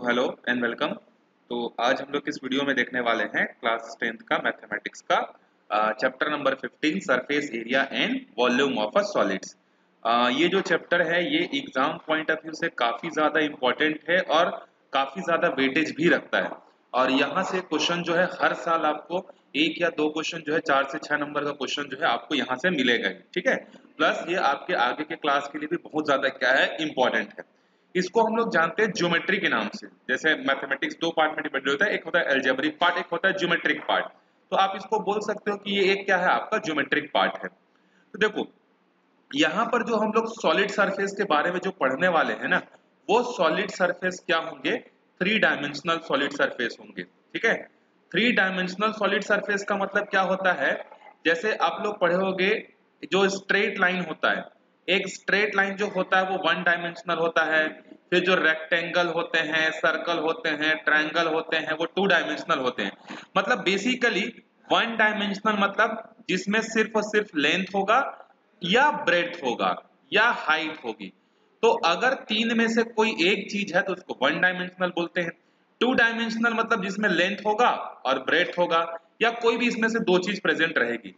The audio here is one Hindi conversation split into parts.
Hello and welcome. तो आज हम लोग इस वीडियो में देखने वाले हैं क्लास 10th का मैथमेटिक्स का chapter number 15 surface area and volume of a solids. ये जो चैप्टर है ये एग्जाम पॉइंट ऑफ व्यू से काफ़ी ज़्यादा इम्पोर्टेंट है और काफ़ी ज़्यादा वेटेज भी रखता है। और यहाँ से क्वेश्चन जो है हर साल आपको एक या दो क्वेश्चन जो है 4 से 6 नंबर का क्वेश्चन जो है आपको यहाँ से मिलेगा ही, ठीक है। प्लस ये आपके आगे के क्लास के लिए भी बहुत ज़्यादा क्या है, इम्पोर्टेंट है। इसको हम लोग जानते हैं ज्योमेट्री के नाम से। जैसे मैथमेटिक्स दो पार्ट में डिवाइड होता है, एक होता है अलजेब्रिक पार्ट, एक होता है ज्योमेट्रिक पार्ट। तो आप इसको बोल सकते हो कि ये एक क्या है, आपका ज्योमेट्रिक पार्ट है। तो देखो यहाँ पर जो हम लोग सॉलिड सरफेस के बारे में जो पढ़ने वाले हैं ना, वो सॉलिड सरफेस क्या होंगे, थ्री डायमेंशनल सॉलिड सरफेस होंगे, ठीक है। थ्री डायमेंशनल सॉलिड सरफेस का मतलब क्या होता है, जैसे आप लोग पढ़े होंगे जो स्ट्रेट लाइन होता है, एक स्ट्रेट लाइन जो होता है वो वन डायमेंशनल होता है। फिर जो रेक्टेंगल होते हैं, सर्कल होते हैं, ट्रायंगल होते हैं, वो टू डायमेंशनल होते हैं। मतलब बेसिकली वन डायमेंशनल मतलब जिसमें सिर्फ और सिर्फ लेंथ होगा या ब्रेड्थ होगा या हाइट होगी। तो अगर तीन में से कोई एक चीज है तो उसको वन डायमेंशनल बोलते हैं। टू डायमेंशनल मतलब जिसमें लेंथ होगा और ब्रेड्थ होगा या कोई भी इसमें से दो चीज प्रेजेंट रहेगी।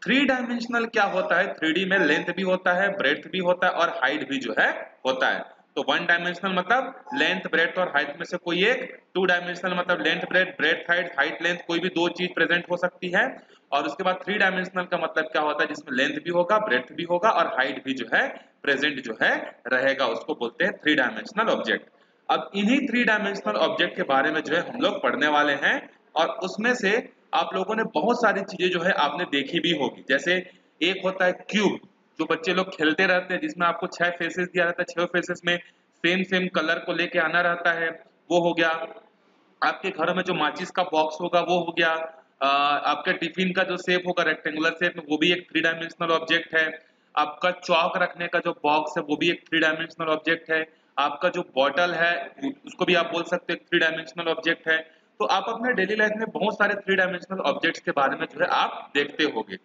थ्री डायमेंशनल क्या होता है, थ्री डी में लेंथ भी होता है, ब्रेड्थ भी होता है और हाइट भी जो है होता है। तो वन डायमेंशनल मतलब लेंथ ब्रेड्थ और हाइट में से कोई एक, टू डायमेंशनल मतलब length breadth, breadth height, height length, कोई भी दो चीज प्रेजेंट हो सकती है। और उसके बाद थ्री डायमेंशनल का मतलब क्या होता है, जिसमें लेंथ भी होगा, ब्रेड्थ भी होगा और हाइट भी जो है प्रेजेंट जो है रहेगा, उसको बोलते हैं थ्री डायमेंशनल ऑब्जेक्ट। अब इन्हीं थ्री डायमेंशनल ऑब्जेक्ट के बारे में जो है हम लोग पढ़ने वाले हैं। और उसमें से आप लोगों ने बहुत सारी चीजें जो है आपने देखी भी होगी। जैसे एक होता है क्यूब, जो बच्चे लोग खेलते रहते हैं, जिसमें आपको 6 फेसेस दिया रहता है, 6 फेसेस में सेम सेम कलर को लेके आना रहता है, वो हो गया। आपके घरों में जो माचिस का बॉक्स होगा वो हो गया। आपके टिफिन का जो शेप होगा रेक्टेंगुलर शेप में, वो भी एक थ्री डायमेंशनल ऑब्जेक्ट है। आपका चौक रखने का जो बॉक्स है वो भी एक थ्री डायमेंशनल ऑब्जेक्ट है। आपका जो बॉटल है उसको भी आप बोल सकते हैं थ्री डायमेंशनल ऑब्जेक्ट है। तो आप अपने डेली लाइफ में बहुत सारे थ्री डायमेंशनल ऑब्जेक्ट्स के बारे में जो है आप देखते होंगे।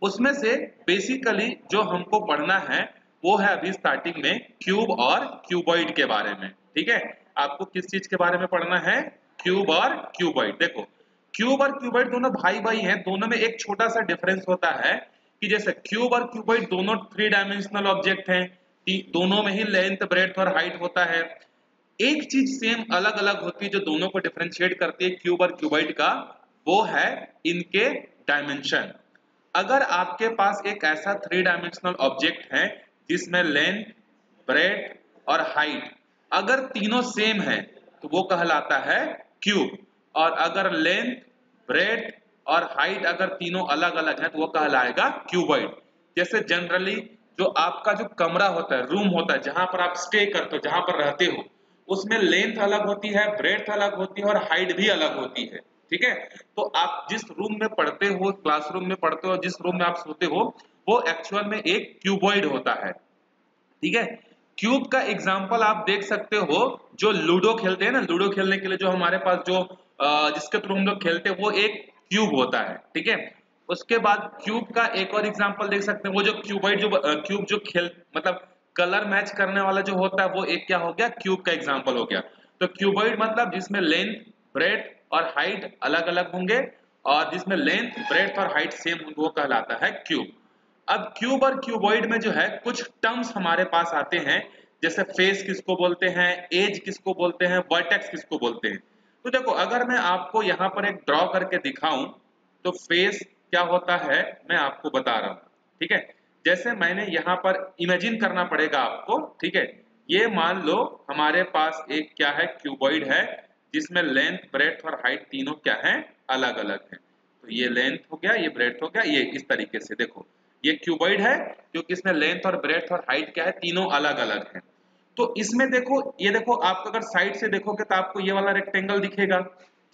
उसमें से बेसिकली जो हमको पढ़ना है वो है अभी स्टार्टिंग में क्यूब और क्यूबॉइड के बारे में, ठीक है। आपको किस चीज के बारे में पढ़ना है, क्यूब और क्यूबॉइड। देखो क्यूब और क्यूबॉइड दोनों भाई भाई हैं, दोनों में एक छोटा सा डिफरेंस होता है कि जैसे क्यूब और क्यूबॉइड दोनों थ्री डायमेंशनल ऑब्जेक्ट हैं, दोनों में ही लेंथ ब्रेड्थ और हाइट होता है। एक चीज सेम अलग अलग होती है जो दोनों को डिफरेंशिएट करती है क्यूब और क्यूबॉइड का, वो है इनके डायमेंशन। अगर आपके पास एक ऐसा थ्री डायमेंशनल ऑब्जेक्ट है जिसमें लेंथ ब्रेड्थ और हाइट अगर तीनों सेम है तो वो कहलाता है क्यूब। और अगर लेंथ ब्रेड्थ और हाइट अगर तीनों अलग अलग है तो वो कहलाएगा क्यूबॉइड। जैसे जनरली जो आपका जो कमरा होता है, रूम होता है, जहां पर आप स्टे करते हो, जहां पर रहते हो, उसमें लेंथ अलग होती है, ब्रेड्थ अलग होती है और हाइट भी अलग होती है, ठीक है। तो आप जिस रूम में पढ़ते हो, क्लासरूम में पढ़ते हो, जिस रूम में आप सोते हो, वो एक्चुअल में एक क्यूबॉइड होता है, ठीक है। क्यूब का एग्जांपल आप देख सकते हो, जो लूडो खेलते हैं ना, लूडो खेलने के लिए जो हमारे पास जो जिसके थ्रू हम लोग खेलते हैं वो एक क्यूब होता है, ठीक है। उसके बाद क्यूब का एक और एग्जांपल देख सकते हैं, वो जो क्यूबॉइड जो क्यूब जो खेल मतलब कलर मैच करने वाला जो होता है वो एक क्या हो गया, क्यूब का एग्जांपल हो गया। तो क्यूबॉइड मतलब जिसमें लेंथ ब्रेड्थ और हाइट अलग अलग होंगे और जिसमें लेंथ ब्रेड्थ और हाइट सेम होंगे वो कहलाता है क्यूब। अब क्यूब और क्यूबॉइड में जो है कुछ टर्म्स हमारे पास आते हैं, जैसे फेस किसको बोलते हैं, एज किसको बोलते हैं, वर्टेक्स किसको बोलते हैं। तो देखो अगर मैं आपको यहाँ पर एक ड्रॉ करके दिखाऊं तो फेस क्या होता है मैं आपको बता रहा हूँ, ठीक है। जैसे मैंने यहाँ पर इमेजिन करना पड़ेगा आपको, ठीक है। ये मान लो हमारे पास एक क्या है, क्यूबॉइड है, जिसमें लेंथ ब्रेड्थ और हाइट तीनों क्या है, अलग अलग है। तो ये लेंथ हो गया, ये ब्रेड्थ हो गया, ये इस तरीके से देखो ये क्यूबॉइड है क्योंकि इसमें लेंथ और ब्रेड्थ और हाइट क्या है, तीनों अलग अलग है। तो इसमें देखो, ये देखो आप अगर साइड से देखोगे तो आपको ये वाला रेक्टेंगल दिखेगा,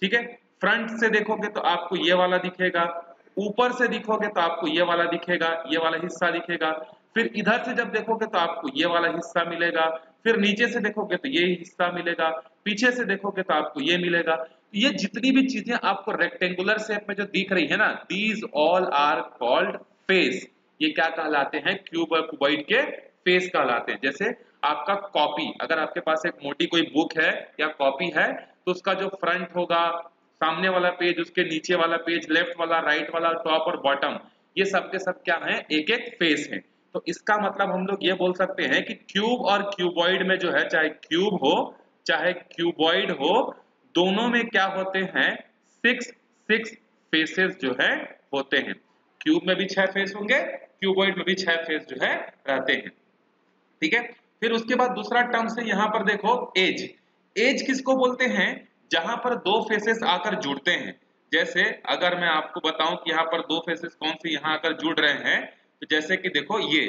ठीक है। फ्रंट से देखोगे तो आपको ये वाला दिखेगा, ऊपर से दिखोगे तो आपको ये वाला दिखेगा, ये वाला हिस्सा दिखेगा। फिर इधर से जब देखोगे तो आपको ये वाला हिस्सा मिलेगा, फिर नीचे से देखोगे तो ये हिस्सा मिलेगा, पीछे से देखोगे तो आपको ये मिलेगा। ये जितनी भी चीजें आपको रेक्टेंगुलर शेप में जो दिख रही है ना, these all are called face. ये क्या कहलाते हैं, क्यूब और क्यूबॉइड के फेस कहलाते हैं। जैसे आपका कॉपी, अगर आपके पास एक मोटी कोई बुक है या कॉपी है तो उसका जो फ्रंट होगा, सामने वाला पेज, उसके नीचे वाला पेज, लेफ्ट वाला, राइट वाला, टॉप और बॉटम, ये सब के सब क्या है, एक एक फेस है। तो इसका मतलब हम लोग ये बोल सकते हैं कि क्यूब और क्यूबॉइड में जो है, चाहे क्यूब हो चाहे क्यूबॉइड हो, दोनों में क्या होते हैं, 6 फेसेस जो है होते हैं। क्यूब में भी 6 फेस होंगे, क्यूबॉइड में भी 6 फेस जो है रहते हैं। ठीक है, फिर उसके बाद दूसरा टर्म से यहाँ पर देखो एज। एज किसको बोलते हैं, जहां पर दो फेसेस आकर जुड़ते हैं। जैसे अगर मैं आपको बताऊं कि यहाँ पर दो फेसेस कौन से यहाँ आकर जुड़ रहे हैं, तो जैसे कि देखो ये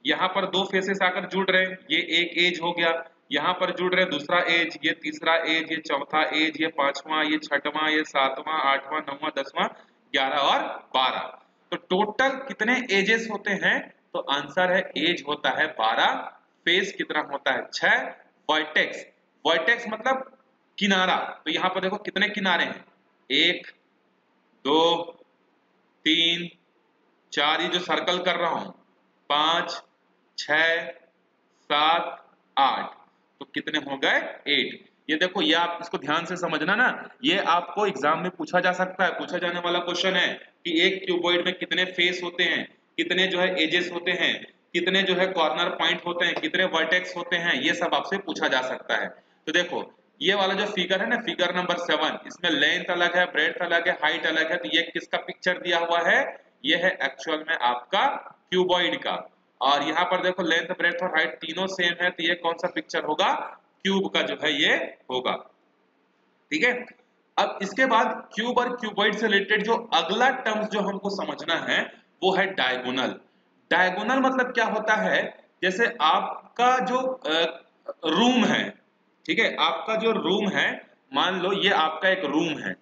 यहाँ पर दो फेसेस आकर जुड़ रहे हैं, ये एक एज हो गया, यहाँ पर जुड़ रहे दूसरा एज, ये तीसरा एज, ये चौथा एज, ये पांचवा, ये छठवां, ये सातवां, आठवां, नौवां, 10वां, 11 और 12। तो टोटल कितने एजेस होते हैं, तो आंसर है एज होता है 12, फेस कितना होता है 6, वर्टेक्स, वर्टेक्स मतलब किनारा, तो यहाँ पर देखो कितने किनारे हैं, 1 2 3 4, ये जो सर्कल कर रहा हूं, 5 6 7 8, तो कितने हो गए 8। ये देखो, ये आप इसको ध्यान से समझना ना, ये आपको एग्जाम में पूछा जा सकता है, पूछा जाने वाला क्वेश्चन है कि एक क्यूबॉइड में कितने फेस होते हैं, कितने जो है एजेस होते हैं, कितने जो है कॉर्नर पॉइंट होते हैं, कितने वर्टेक्स होते हैं, ये सब आपसे पूछा जा सकता है। तो देखो ये वाला जो फिगर है ना, फिगर नंबर 7, इसमें लेंथ अलग है, ब्रेड्थ अलग है, हाइट अलग है, तो ये किसका पिक्चर दिया हुआ है, ये है एक्चुअल में आपका क्यूबॉइड का। और यहाँ पर देखो लेंथ, ब्रेड्थ और हाइट तीनों सेम है, तो ये कौन सा पिक्चर होगा, क्यूब का जो है ये होगा। ठीक है, अब इसके बाद क्यूब और क्यूबॉइड से रिलेटेड जो अगला टर्म्स जो हमको समझना है वो है डायगोनल। डायगोनल मतलब क्या होता है, जैसे आपका जो रूम है, ठीक है, आपका जो रूम है, मान लो ये आपका एक रूम है,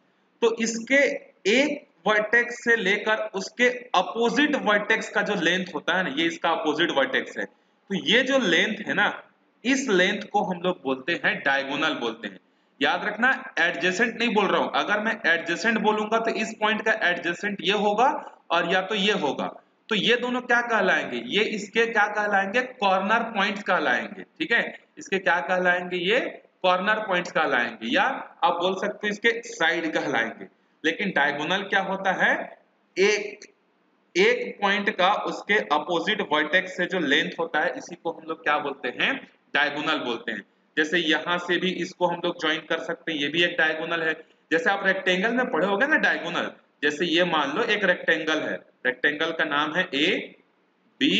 तो इसके एक वर्टेक्स से लेकर उसके अपोजिट वर्टेक्स का जो लेंथ होता है ना, ये इसका अपोजिट वर्टेक्स है, तो ये जो लेंथ है ना, इस लेंथ को हम लोग बोलते हैं डायगोनल बोलते हैं। याद रखना, एडजेसेंट नहीं बोल रहा हूं, अगर मैं एडजेसेंट बोलूंगा तो इस पॉइंट का एडजेसेंट ये होगा और या तो ये होगा, तो ये दोनों क्या कहलाएंगे, ये इसके क्या कहलाएंगे, कॉर्नर पॉइंट्स कहलाएंगे। ठीक है, इसके क्या कहलाएंगे, ये कॉर्नर पॉइंट्स कहलाएंगे, या आप बोल सकते हो इसके साइड कहलाएंगे। लेकिन डायगोनल क्या होता है, एक एक पॉइंट का उसके अपोजिट वर्टेक्स से जो लेंथ होता है, इसी को हम लोग क्या बोलते हैं, डायगोनल बोलते हैं। जैसे यहां से भी इसको हम लोग ज्वाइन कर सकते हैं, ये भी एक डायगोनल है। जैसे आप रेक्टेंगल में पढ़े होगे ना डायगोनल, जैसे ये मान लो एक रेक्टेंगल है, रेक्टेंगल का नाम है ए बी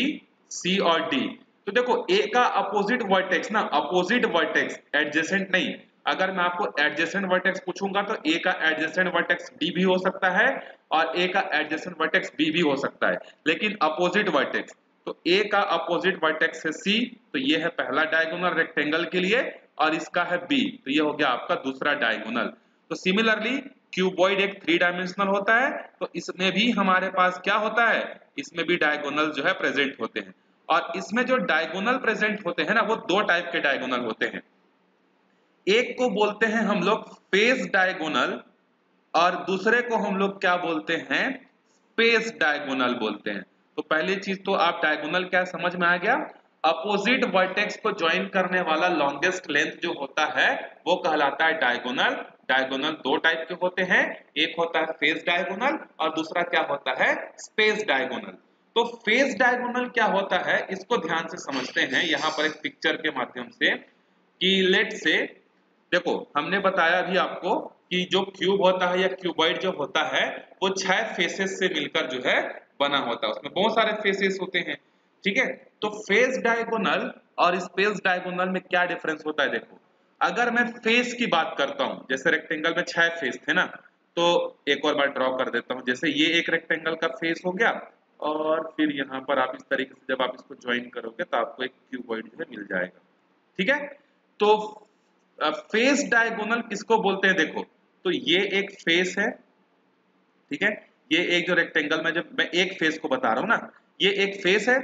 सी और डी, तो देखो ए का अपोजिट वर्टेक्स ना, अपोजिट वर्टेक्स, एडजेसेंट नहीं, अगर मैं आपको एडजेसेंट वर्टेक्स पूछूंगा तो ए का एडजेसेंट वर्टेक्स डी भी हो सकता है और ए का एडजेसेंट वर्टेक्स बी भी हो सकता है, लेकिन अपोजिट वर्टेक्स, तो ए का अपोजिट वर्टेक्स है सी, तो ये है पहला डायगोनल रेक्टेंगल के लिए, और इसका है बी, तो ये हो गया आपका दूसरा डायगोनल। तो सिमिलरली क्यूबॉइड एक 3 डायमेंशनल होता है, तो इसमें भी हमारे पास क्या होता है, इसमें भी डायगोनल जो है प्रेजेंट होते हैं। और इसमें जो डायगोनल प्रेजेंट होते हैं ना, वो दो टाइप के डायगोनल होते हैं। एक को बोलते हैं हम लोग फेस डायगोनल और दूसरे को हम लोग क्या बोलते हैं, स्पेस डायगोनल बोलते हैं। तो पहली चीज तो आप डायगोनल क्या समझ में आ गया, अपोजिट वर्टेक्स को ज्वाइन करने वाला लॉन्गेस्ट लेंथ जो होता है वो कहलाता है डायगोनल। डायगोनल दो टाइप के होते हैं, एक होता है फेस डायगोनल और दूसरा क्या होता है, स्पेस डायगोनल। तो फेस डायगोनल क्या होता है, इसको ध्यान से समझते हैं यहाँ पर एक पिक्चर के माध्यम से, कि लेट से देखो हमने बताया अभी आपको कि जो क्यूब होता है या क्यूबॉइड जो होता है वो 6 फेसेस से मिलकर जो है बना होता है, उसमें बहुत सारे फेसेस होते हैं। ठीक है, तो फेस डायगोनल और स्पेस डायगोनल में क्या डिफरेंस होता है, देखो अगर मैं फेस की बात करता हूं, जैसे रेक्टेंगल में 6 फेस थे ना, तो एक और बार ड्रॉ कर देता हूं, जैसे ये एक रेक्टेंगल का फेस हो गया और फिर यहाँ पर आप इस तरीके से जब आप इसको ज्वाइन करोगे तो आपको एक क्यूबॉइड जो है मिल जाएगा। ठीक है, तो फेस डायगोनल किसको बोलते हैं, देखो तो ये एक फेस है, ठीक है, ये एक जो रेक्टेंगल में, जब मैं एक फेस को बता रहा हूं ना, ये एक फेस है,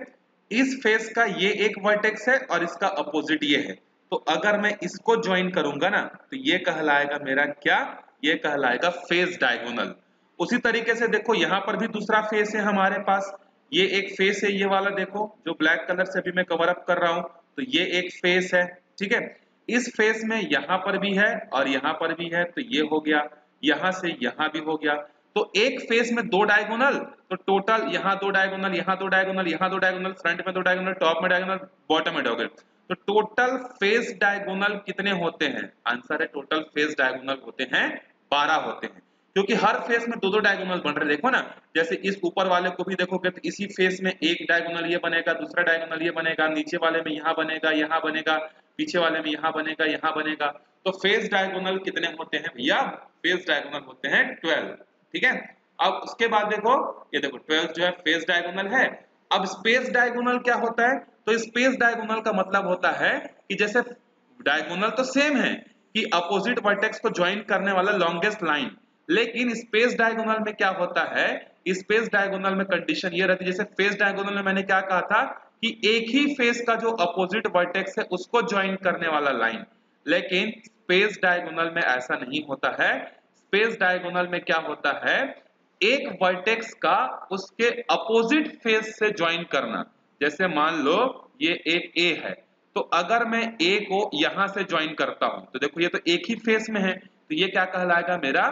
इस फेस का ये एक वर्टेक्स है और इसका अपोजिट ये है, तो अगर मैं इसको ज्वाइन करूंगा ना तो ये कहलाएगा मेरा क्या, ये कहलाएगा फेस डायगोनल। उसी तरीके से देखो यहां पर भी दूसरा फेस है हमारे पास, ये एक फेस है, ये वाला देखो जो ब्लैक कलर से भी मैं कवर अप कर रहा हूं, तो ये एक फेस है, ठीक है। इस फेस में यहाँ पर भी है और यहाँ पर भी है, तो ये हो गया, यहाँ से यहाँ भी हो गया। तो एक फेस में दो डायगोनल, तो टोटल यहाँ दो डायगोनल, यहाँ दो डायगोनल, यहाँ दो डायगोनल, फ्रंट में दो डायगोनल, टॉप में डायगोनल, बॉटम में डायगोनल। तो टोटल फेस डायगोनल कितने होते हैं? आंसर है टोटल फेस डायगोनल होते हैं 12 होते हैं, क्योंकि हर फेस में दो दो डायगोनल बन रहे। देखो ना, जैसे इस ऊपर वाले को भी देखोगे तो इसी फेस में एक डायगोनल ये बनेगा, दूसरा डायगोनल ये बनेगा, नीचे वाले में यहाँ बनेगा, यहाँ बनेगा, पीछे वाले में यहाँ बनेगा, यहाँ बनेगा। तो फेस डायगोनल कितने होते हैं भैया? फेस डायगोनल होते हैं 12, ठीक है। अब उसके बाद देखो, ये देखो 12 जो है फेस डायगोनल है। अब स्पेस डायगोनल क्या होता है? तो स्पेस डायगोनल का मतलब होता है कि जैसे डायगोनल तो सेम है कि अपोजिट वर्टेक्स को ज्वाइन करने वाला लॉन्गेस्ट लाइन, लेकिन स्पेस डायगोनल में क्या होता है? स्पेस डायगोनल में कंडीशन ये रहती है, जैसे फेस डायगोनल में मैंने क्या कहा था कि एक ही फेस का जो अपोजिट वर्टेक्स है उसको ज्वाइन करने वाला लाइन, लेकिन स्पेस डायगोनल में ऐसा नहीं होता है। स्पेस डायगोनल में क्या होता है? एक वर्टेक्स का उसके अपोजिट फेस से ज्वाइन करना। जैसे मान लो ये एक ए है, तो अगर मैं ए को यहां से ज्वाइन करता हूं, तो देखो ये तो एक ही फेस में है, तो ये क्या कहलाएगा मेरा?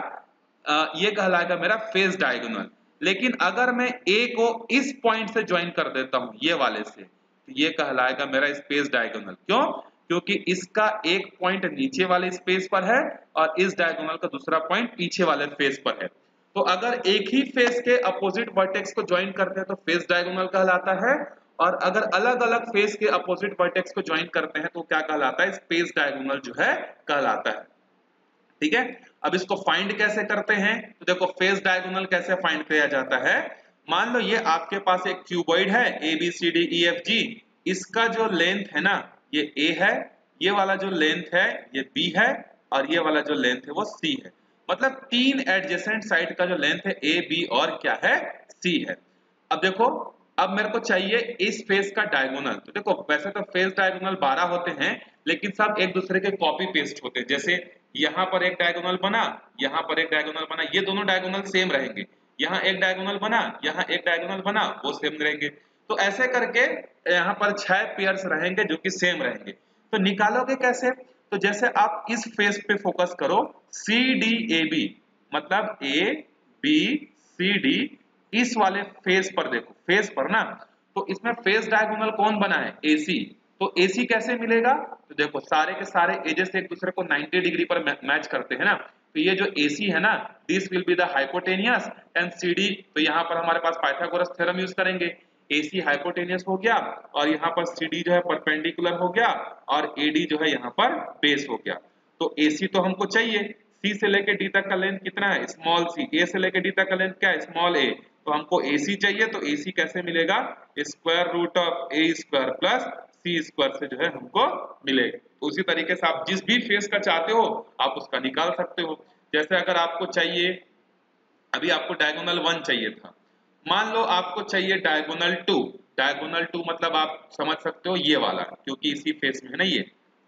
ये कहलाएगा मेरा फेस डायगोनल। लेकिन अगर मैं ए को इस पॉइंट से ज्वाइन कर देता हूं, ये वाले से, तो ये कहलाएगा मेरा स्पेस डायगोनल। क्यों? क्योंकि इसका एक पॉइंट नीचे वाले स्पेस पर है और इस डायगोनल का दूसरा पॉइंट पीछे वाले फेस पर है। तो अगर एक ही फेस के अपोजिट वर्टेक्स को ज्वाइन करते हैं तो फेस डायगोनल कहलाता है, और अगर अलग अलग फेस के अपोजिट वर्टेक्स को ज्वाइन करते हैं तो क्या कहलाता है? स्पेस डायगोनल जो है कहलाता है, ठीक है। अब इसको फाइंड कैसे करते हैं? तो देखो फेस डायगोनल कैसे फाइंड किया जाता है। मान लो ये आपके पास एक क्यूबॉइड है A B C D E F G, इसका जो लेंथ है ना ये ए है, ये वाला जो लेंथ है ये बी है, और ये वाला जो लेंथ है वो सी है। मतलब तीन एडजेसेंट साइड का जो लेंथ है ए बी और क्या है? सी है। अब देखो, अब मेरे को चाहिए इस फेस का डायगोनल। तो देखो वैसे तो फेस डायगोनल 12 होते हैं, लेकिन सब एक दूसरे के कॉपी पेस्ट होते हैं। जैसे यहाँ पर एक डायगोनल बना, यहाँ पर एक डायगोनल बना, ये दोनों डायगोनल सेम रहेंगे। यहाँ एक डायगोनल बना, यहाँ एक डायगोनल बना, वो सेम रहेंगे। तो ऐसे करके यहाँ पर 6 पेयर्स रहेंगे जो कि सेम रहेंगे। तो निकालोगे कैसे? तो जैसे आप इस फेस पे फोकस करो, सी डी ए बी, मतलब ए बी सी डी, इस वाले फेस पर देखो, फेस पर ना, तो इसमें फेस डायगोनल कौन बना है? AC। तो AC कैसे मिलेगा? तो देखो सारे के सारे एजेस एक दूसरे को 90 डिग्री पर मैच करते हैं ना, तो ये जो AC है ना, this will be the hypotenuse and CD, तो यहाँ पर हमारे पास पाइथागोरस थ्योरम यूज करेंगे। AC हाइपोटेनियस हो गया और यहाँ पर CD जो है परपेंडिकुलर हो गया और AD जो है यहाँ पर बेस हो गया। तो AC तो हमको चाहिए, C से लेके D तक का लेंथ कितना है? Small c। A से लेके D तक का लेंथ क्या है? Small a। तो हमको AC चाहिए, तो AC कैसे मिलेगा? Square root of a square plus c square से जो है हमको मिलेगा। तो उसी तरीके से आप जिस भी फेस का चाहते हो आप उसका निकाल सकते हो। जैसे अगर आपको चाहिए, अभी आपको डायगोनल 1 चाहिए था, मान लो आपको चाहिए डायगोनल 2। डायगोनल 2 मतलब आप समझ सकते हो ये वाला, क्योंकि इसी फेस में है ना ये,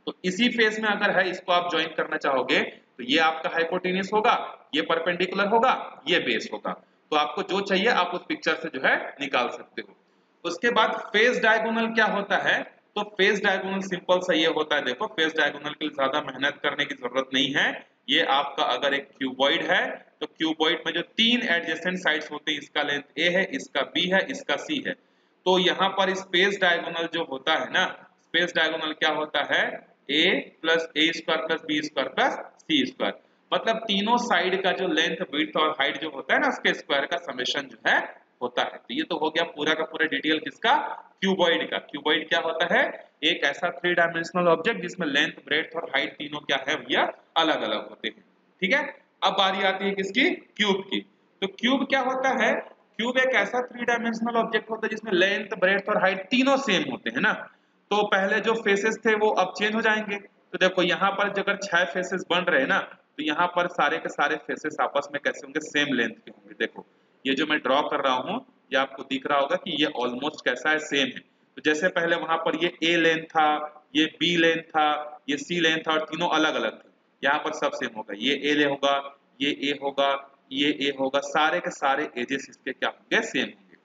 तो इसी फेस में अगर है, इसको आप ज्वाइन करना चाहोगे तो ये आपका हाइपोटेनियस होगा, ये परपेंडिकुलर होगा, ये बेस होगा। तो आपको जो चाहिए आप उस पिक्चर से जो है निकाल सकते हो। उसके बाद फेस डायगोनल क्या होता है? तो फेस डायगोनल सिंपल सा ये होता है, देखो फेस डायगोनल के लिए ज्यादा मेहनत करने की जरूरत नहीं है। ये आपका अगर एक क्यूबॉइड है, तो क्यूबॉइड में जो तीन एडजेसेंट साइड्स होते हैं, इसका लेंथ ए है, इसका बी है, इसका सी है। तो यहाँ पर स्पेस डायगोनल जो होता है ना, स्पेस डायगोनल क्या होता है? A plus a square plus b square plus c square, मतलब तीनों साइड का जो लेंथ विड्थ और हाइट जो होता है ना, उसके स्क्वायर का समेशन जो है होता है। तो ये तो हो गया पूरा का पूरा डिटेल किसका? क्यूबॉइड का। क्यूबॉइड क्या होता है? एक ऐसा 3 डायमेंशनल ऑब्जेक्ट जिसमें लेंथ ब्रेड्थ और हाइट तीनों क्या है भैया? अलग अलग होते हैं, ठीक है। अब बारी आती है किसकी? क्यूब की। तो क्यूब क्या होता है? क्यूब एक ऐसा 3 डायमेंशनल ऑब्जेक्ट होता है जिसमें लेंथ ब्रेड्थ और हाइट तीनों सेम होते हैं ना। तो पहले जो फेसेस थे वो अब चेंज हो जाएंगे। तो देखो यहाँ पर अगर 6 फेसेस बन रहे हैं ना, तो यहाँ पर सारे के सारे फेसेस आपस में कैसे होंगे? सेम लेंथ के होंगे। देखो ये जो मैं ड्रॉ कर रहा हूँ, ये आपको दिख रहा होगा कि ये ऑलमोस्ट कैसा है? सेम है। तो जैसे पहले वहां पर ये ए लेंथ था, ये बी लेंथ था, ये सी लेंथ था, और तीनों अलग अलग थे। यहाँ पर सब सेम होगा, ये ए ले होगा, ये ए होगा, ये ए होगा, सारे के सारे एजेस इसके क्या होंगे? सेम होंगे।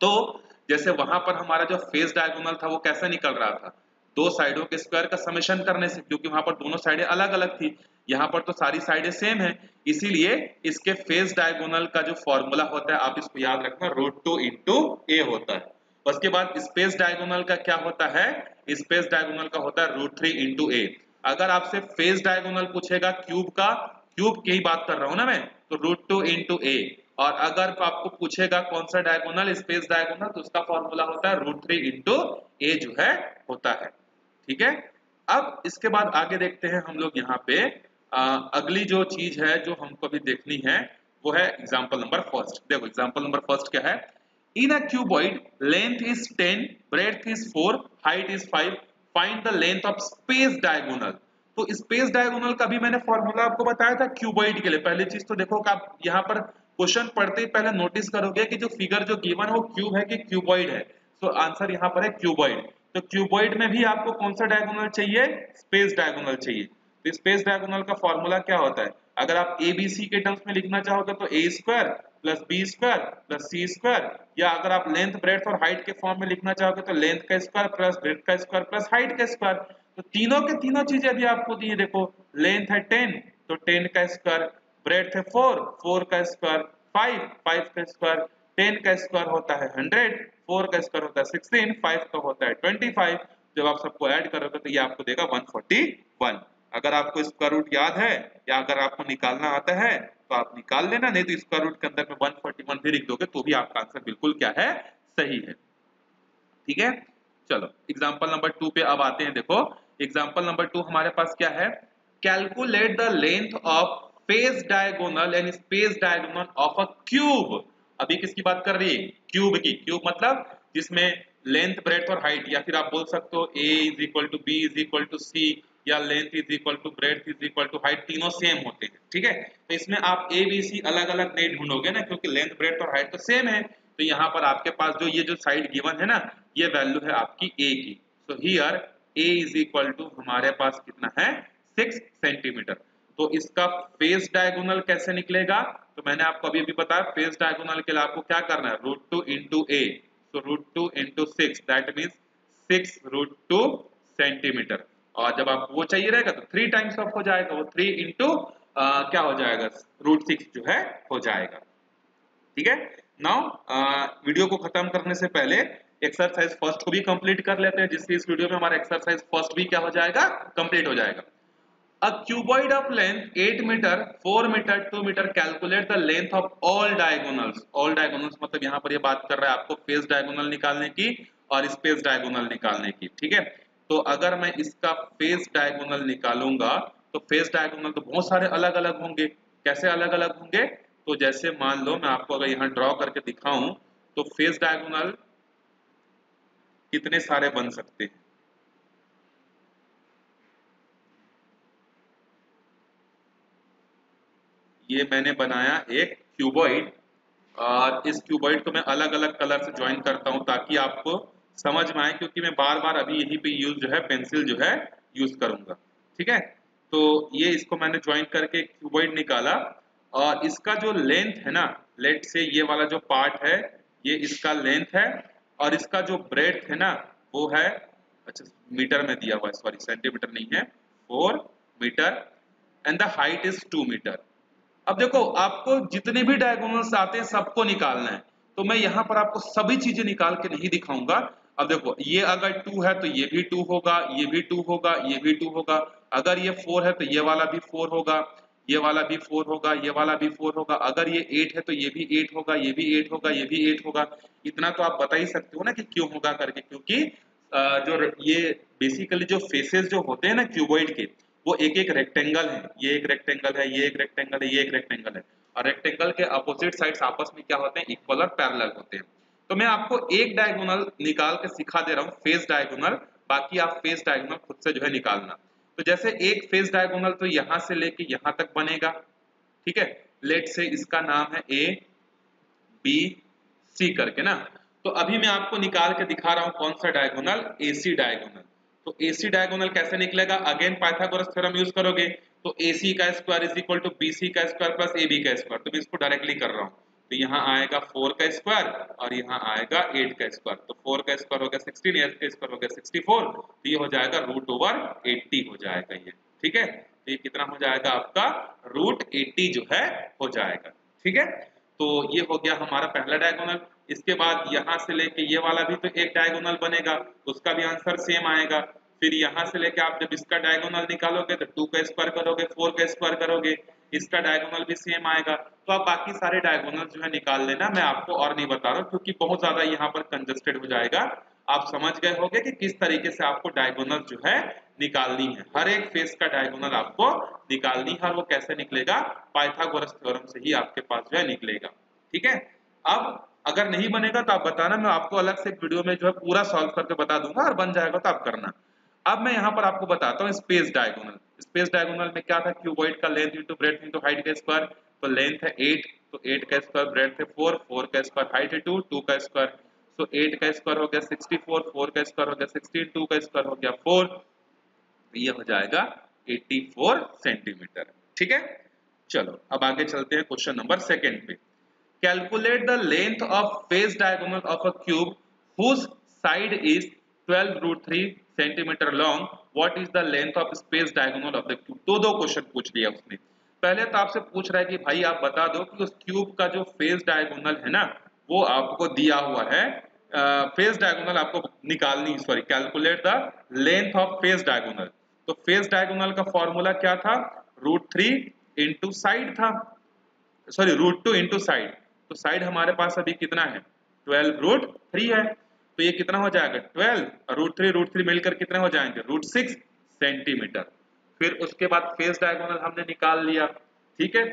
तो जैसे वहां पर हमारा जो फेस डायगोनल था वो कैसा निकल रहा था? दो साइडों के स्क्वायर का समेशन करने से, क्योंकि वहां पर दोनों साइडें अलग अलग थी, यहाँ पर तो सारी साइडें सेम है, इसीलिए इसके फेस डायगोनल का जो फॉर्मूला होता है आप इसको याद रखना, √2 इंटू ए होता है। उसके बाद स्पेस डायगोनल का क्या होता है, स्पेस डायगोनल का होता है √3 इंटू ए। अगर आपसे फेस डायगोनल पूछेगा क्यूब का, क्यूब की ही बात कर रहा हूं ना मैं, तो √2 इंटू ए। और अगर आपको पूछेगा कौन सा डायगोनल, स्पेस डायगोनल, तो उसका फॉर्मूला होता है √3 इंटू ए जो है होता है। ठीक है, अब इसके बाद आगे देखते हैं हम लोग यहाँ पे अगली जो चीज है जो हमको अभी देखनी है वो है एग्जांपल नंबर फर्स्ट। देखो एग्जांपल नंबर फर्स्ट क्या है, in a cuboid length is 10, breadth is 4, height is 5, find the length of space diagonal. तो स्पेस डायगोनल का भी मैंने फॉर्मूला आपको बताया था क्यूबॉइड के लिए। पहली चीज तो देखो कि आप यहाँ पर क्वेश्चन पढ़ते ही पहले नोटिस करोगे कि जो फिगर जो गिवन है वो क्यूब है कि क्यूबॉइड है। तो आंसर यहाँ पर है क्यूबॉइड। तो क्यूबॉइड में भी आपको कौन सा डायगोनल चाहिए, स्पेस डायगोनल चाहिए। तो स्पेस डायगोनल का फॉर्मूला क्या होता है, अगर आप एबीसी के टर्म्स में लिखना चाहोगे तो a square plus b square plus c square, या अगर आप लेंथ ब्रेड्थ और हाइट के फॉर्म में लिखना चाहोगे तो लेंथ का स्क्वायर प्लस ब्रेड्थ का स्क्वायर प्लस हाइट का स्क्वायर। तो तीनों के तीनों चीजें भी आपको दी है। देखो लेंथ है 10 तो 10 का स्क्वायर, ब्रेड्थ है 4, 4 का स्क्वायर, 5, 5 का स्क्वायर, 10 का स्क्वायर होता है 100, 4 का स्क्वायर होता है 16, 5 का होता है 25। जब आप सबको ऐड करोगे तो ये आपको देगा 141। अगर आपको स्क्वायर रूट याद है या अगर आपको निकालना आता है तो आप निकाल लेना, नहीं तो स्क्वायर रूट के अंदर में 141 भी लिख दोगे तो भी आपका आंसर बिल्कुल क्या है, सही है। ठीक है, चलो एग्जांपल नंबर 2 पे अब आते हैं। देखो एग्जांपल नंबर 2 हमारे पास क्या है, calculate the length of face diagonal and space diagonal of a cube. अभी किसकी बात कर रही है, क्यूब की। क्यूब मतलब जिसमें लेंथ ब्रेड्थ और हाइट, या फिर आप बोल सकते हो a is equal to b is equal to c, या length is equal to breadth is equal to height, तीनों सेम होते हैं। ठीक है, तो इसमें आप ए बी सी अलग अलग नहीं ढूंढोगे ना, क्योंकि लेंथ ब्रेड्थ और हाइट तो सेम है। तो यहाँ पर आपके पास जो ये जो साइड गिवन है ना, ये वैल्यू है आपकी ए की। So here A is equal to हमारे पास कितना है, 6 सेंटीमीटर। तो इसका फेस डायगोनल कैसे निकलेगा, तो मैंने आपको अभी बताया फेस डायगोनल के लिए आपको क्या करना है, √2 into A. So √2 into 6 that means 6√2 centimetre. और जब आपको वो चाहिए रहेगा तो 3 टाइम्स ऑफ हो जाएगा, वो 3 इंटू क्या हो जाएगा, √6 जो है हो जाएगा। ठीक है, नाउ वीडियो को खत्म करने से पहले एक्सरसाइज फर्स्ट को भी कंप्लीट कर लेते हैं, जिससे इस वीडियो में हमारा एक्सरसाइज फर्स्ट भी क्या हो जाएगा, कंप्लीट हो जाएगा। A cuboid of length 8 meter, 4 meter, 2 meter, calculate the length of all diagonals. All diagonals मतलब यहाँ पर ये बात कर रहा है आपको फेस डायगोनल निकालने की और स्पेस डायगोनल निकालने की। ठीक है, तो अगर मैं इसका फेस डायगोनल निकालूंगा तो फेस डायगोनल तो बहुत सारे अलग अलग होंगे। कैसे अलग अलग होंगे, तो जैसे मान लो मैं आपको अगर यहाँ ड्रॉ करके दिखाऊं तो फेस डायगोनल कितने सारे बन सकते हैं। ये मैंने बनाया एक क्यूबॉइड, और इस क्यूबॉइड को मैं अलग अलग कलर से ज्वाइन करता हूं ताकि आपको समझ में आए, क्योंकि मैं बार बार अभी यहीं पे यूज जो है पेंसिल जो है यूज करूंगा। ठीक है, तो ये इसको मैंने ज्वाइन करके क्यूबॉइड निकाला, और इसका जो लेंथ है ना, लेट से ये वाला जो पार्ट है ये इसका लेंथ है, और इसका जो ब्रेड्थ है ना वो है, अच्छा मीटर में दिया हुआ है, सॉरी सेंटीमीटर नहीं है, 4 metre, and the height is 2 metre. अब देखो आपको जितने भी डायगोनल्स आते हैं सबको निकालना है, तो मैं यहाँ पर आपको सभी चीजें निकाल के नहीं दिखाऊंगा। अब देखो ये अगर 2 है तो ये भी 2 होगा, ये भी 2 होगा, ये भी 2 होगा। अगर ये 4 है तो ये वाला भी 4 होगा, ये वाला भी 4 होगा, ये वाला भी 4 होगा। अगर ये 8 है तो ये भी 8 होगा, ये भी 8 होगा, ये भी 8 होगा। इतना तो आप बता ही सकते हो ना कि क्यों होगा करके, क्योंकि जो ये बेसिकली जो फेसेस जो होते हैं ना क्यूबॉइड के, वो एक एक रेक्टेंगल है। ये एक रेक्टेंगल है, ये एक रेक्टेंगल है, ये एक रेक्टेंगल है, और रेक्टेंगल के अपोजिट साइड्स आपस में क्या होते हैं, इक्वल और पैरेलल होते हैं। तो मैं आपको एक डायगोनल निकाल के सिखा दे रहा हूँ, फेस डायगोनल, बाकी आप फेस डायगोनल खुद से जो है निकालना। तो जैसे एक फेस डायगोनल तो यहां से लेके यहां तक बनेगा। ठीक है, लेट से इसका नाम है ए बी सी करके ना। तो अभी मैं आपको निकाल के दिखा रहा हूं कौन सा डायगोनल, एसी डायगोनल। तो एसी डायगोनल कैसे निकलेगा, अगेन पाइथागोरस थ्योरम यूज करोगे। तो AC का square is equal to BC का स्क्वायर प्लस AB का स्क्वायर, तो मैं इसको डायरेक्टली कर रहा हूं। तो यहाँ आएगा 4 का स्क्वायर और यहाँ आएगा 8 का स्क्वायर, तो 4 का स्क्वायर हो गया 16, 8 का स्क्वायर हो गया 64, तो ये हो जाएगा √80 हो जाएगा ये। ठीक है, तो ये कितना हो जाएगा आपका √80 जो है हो जाएगा। ठीक है, तो ये हो गया हमारा पहला डायगोनल। इसके बाद यहाँ से लेके ये वाला भी तो एक डायगोनल बनेगा, उसका भी आंसर सेम आएगा। फिर यहाँ से लेके आप जब इसका डायगोनल निकालोगे तो 2 का स्क्वायर करोगे, 4 का स्क्वायर करोगे, इसका डायगोनल भी सेम आएगा। तो आप बाकी सारे डायगोनल जो है निकाल लेना, मैं आपको और नहीं बता रहा हूँ क्योंकि बहुत ज्यादा यहाँ पर कंजस्टेड हो जाएगा। आप समझ गए होंगे कि किस तरीके से आपको डायगोनल जो है निकालनी है, हर एक फेस का डायगोनल आपको निकालनी है, और वो कैसे निकलेगा, पाइथागोरस थ्योरम से ही आपके पास जो है निकलेगा। ठीक है, अब अगर नहीं बनेगा तो आप बताना, मैं आपको अलग से एक वीडियो में जो है पूरा सॉल्व करके बता दूंगा, और बन जाएगा तो आप करना। अब मैं यहाँ पर आपको बताता हूँ स्पेस डायगोनल। स्पेस डायगोनल में क्या था, क्यूबॉइड का length into breadth into height का स्क्वायर, तो लेंथ है 8, तो 8 का स्क्वायर, ब्रेड्थ है 4, 4 का स्क्वायर, हाइट है 2, 2 का स्क्वायर, तो 8 का स्क्वायर हो गया 64, 4 का स्क्वायर हो गया 16, 2 का स्क्वायर हो गया 4, ये हो जाएगा 84 सेंटीमीटर। ठीक है, चलो अब आगे चलते हैं क्वेश्चन नंबर सेकंड पे। Calculate the length of face diagonal of a cube whose side is 12√3 centimetre long, what is the length of space diagonal of the cube. दो क्वेश्चन पूछ लिया उसने। पहले तो आपसे पूछ रहा है कि भाई आप बता दो कि उस क्यूब का जो फेस डायगोनल है ना वो आपको दिया हुआ है, फेस डायगोनल आपको निकालनी, sorry calculate the length of face diagonal. तो फेस डायगोनल का फॉर्मूला क्या था, √3 इंटू साइड था, सॉरी √2 इंटू साइड। तो साइड हमारे पास अभी कितना है, 12√3 है, तो ये कितना हो जाएगा 12 और √3 मिलकर कितने हो जाएंगे √6 सेंटीमीटर। फिर उसके बाद फेस डायगोनल हमने निकाल लिया। ठीक है,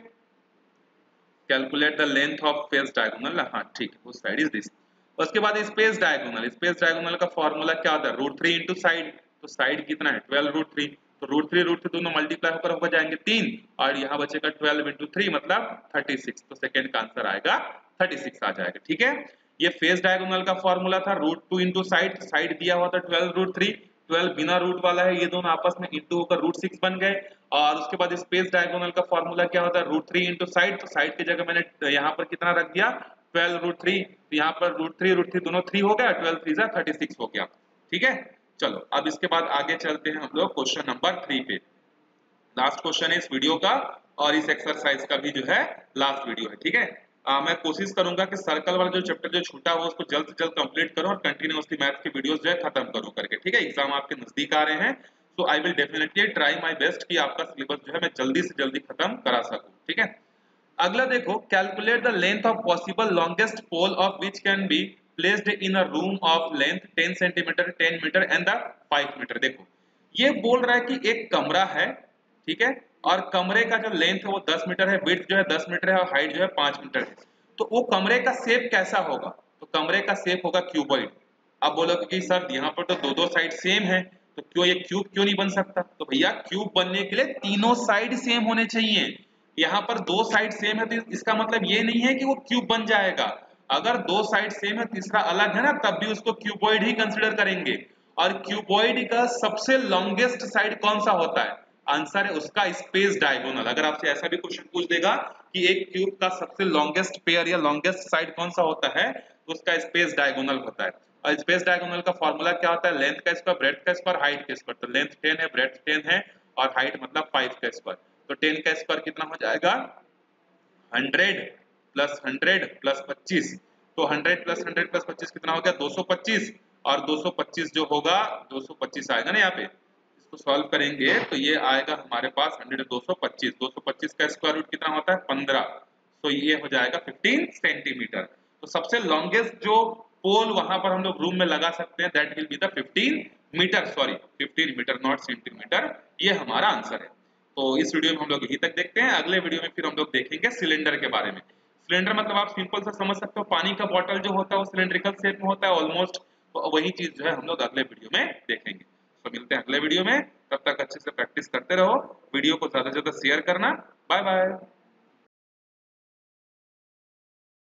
calculate the length of face diagonal, हाँ ठीक है, उस साइड इज दिस। उसके बाद स्पेस डायगोनल, स्पेस डायगोनल का फॉर्मूला क्या होता है, √3 इंटू साइड। तो साइड कितना है 12√3, तो √3 दोनों मल्टीप्लाई होकर हो जाएंगे 3, और यहाँ बचेगा 12 इंटू 3 मतलब 36, तो सेकेंड का आंसर आएगा 36 आ जाएगा। ठीक है, ये फेस डायगोनल का फॉर्मूला था √2 इंटू साइड, साइड दिया हुआ था 12√3, 12 बिना रूट वाला है, ये दोनों आपस में इंटू होकर √6 बन गए। और उसके बाद स्पेस डायगोनल का फॉर्मूला क्या होता है, √3 इंटू साइड, तो साइड की जगह मैंने यहाँ पर कितना रख दिया 12√3, तो यहाँ पर √3 दोनों 3 हो गया, 12 3 जा 36 हो गया। ठीक है, चलो अब इसके बाद आगे चलते हैं हम लोग क्वेश्चन नंबर 3 पे। लास्ट क्वेश्चन है इस वीडियो का, और इस एक्सरसाइज का भी जो है लास्ट वीडियो है। ठीक है, मैं कोशिश करूंगा कि सर्कल वाला जो चैप्टर जो छूटा हो उसको जल्द से जल्द कंप्लीट करूं और कंटिन्यूअसली मैथ्स की वीडियोस जो है खत्म करूं करके। ठीक है, एग्जाम आपके नजदीक आ रहे हैं, तो I will definitely try my best कि आपका सिलेबस जो है मैं जल्दी से जल्दी खत्म करा सकूं। ठीक है, अगला देखो, calculate the length of possible longest pole of which can be placed in a room of length 10 centimetre, 10 metre and the 5 metre. देखो ये बोल रहा है कि एक कमरा है, ठीक है, और कमरे का जो लेंथ है वो 10 मीटर है, विड्थ जो है 10 मीटर है, और हाइट जो है 5 मीटर है। तो वो कमरे का शेप कैसा होगा, तो कमरे का शेप होगा क्यूबॉइड। अब बोलोगे कि सर यहाँ पर तो दो साइड सेम है, तो क्यों ये क्यूब क्यों नहीं बन सकता, तो भैया क्यूब बनने के लिए तीनों साइड सेम होने चाहिए। यहाँ पर 2 साइड सेम है तो इसका मतलब ये नहीं है कि वो क्यूब बन जाएगा। अगर 2 साइड सेम है तीसरा अलग है ना, तब भी उसको क्यूबॉइड ही कंसिडर करेंगे। और क्यूबॉइड का सबसे लॉन्गेस्ट साइड कौन सा होता है, आंसर है उसका स्पेस डायगोनल। अगर आपसे ऐसा भी क्वेश्चन पूछ देगा कि एक क्यूब का सबसे लॉन्गेस्ट पेयर या लॉन्गेस्ट साइड कौन सा होता है, तो उसका स्पेस डायगोनल होता है। और स्पेस डायगोनल का फॉर्मूला क्या होता है, लेंथ का स्क्वायर, ब्रेड्थ का स्क्वायर, हाइट का स्क्वायर। तो लेंथ 10 है, ब्रेड्थ 10 है, और हाइट मतलब 5 का स्क्वायर। तो 10 का स्क्वायर कितना हो जाएगा 100 प्लस 100 प्लस 25, तो 100 प्लस 100 प्लस 25 कितना हो गया 225, और 225 जो होगा 225 आएगा ना यहाँ पे, इसको सॉल्व करेंगे तो ये आएगा हमारे पास 100 225, 225 का स्क्वायर रूट कितना होता है 15, तो ये हो जाएगा 15 सेंटीमीटर। तो सबसे लॉन्गेस्ट जो पोल वहां पर हम लोग रूम में लगा सकते हैं that will be the 15 metre, sorry 15 metre not centimetre, ये हमारा आंसर है। तो इस वीडियो में हम लोग यही तक देखते हैं, अगले वीडियो में फिर हम लोग देखेंगे सिलेंडर के बारे में। सिलेंडर मतलब आप सिंपल सा समझ सकते हो, पानी का बॉटल जो होता है वो सिलेंड्रिकल शेप में होता है ऑलमोस्ट, तो वही चीज जो है हम लोग अगले वीडियो में देखेंगे। तो मिलते हैं अगले वीडियो में, तब तक अच्छे से प्रैक्टिस करते रहो, वीडियो को ज्यादा से ज्यादा शेयर करना। Bye bye.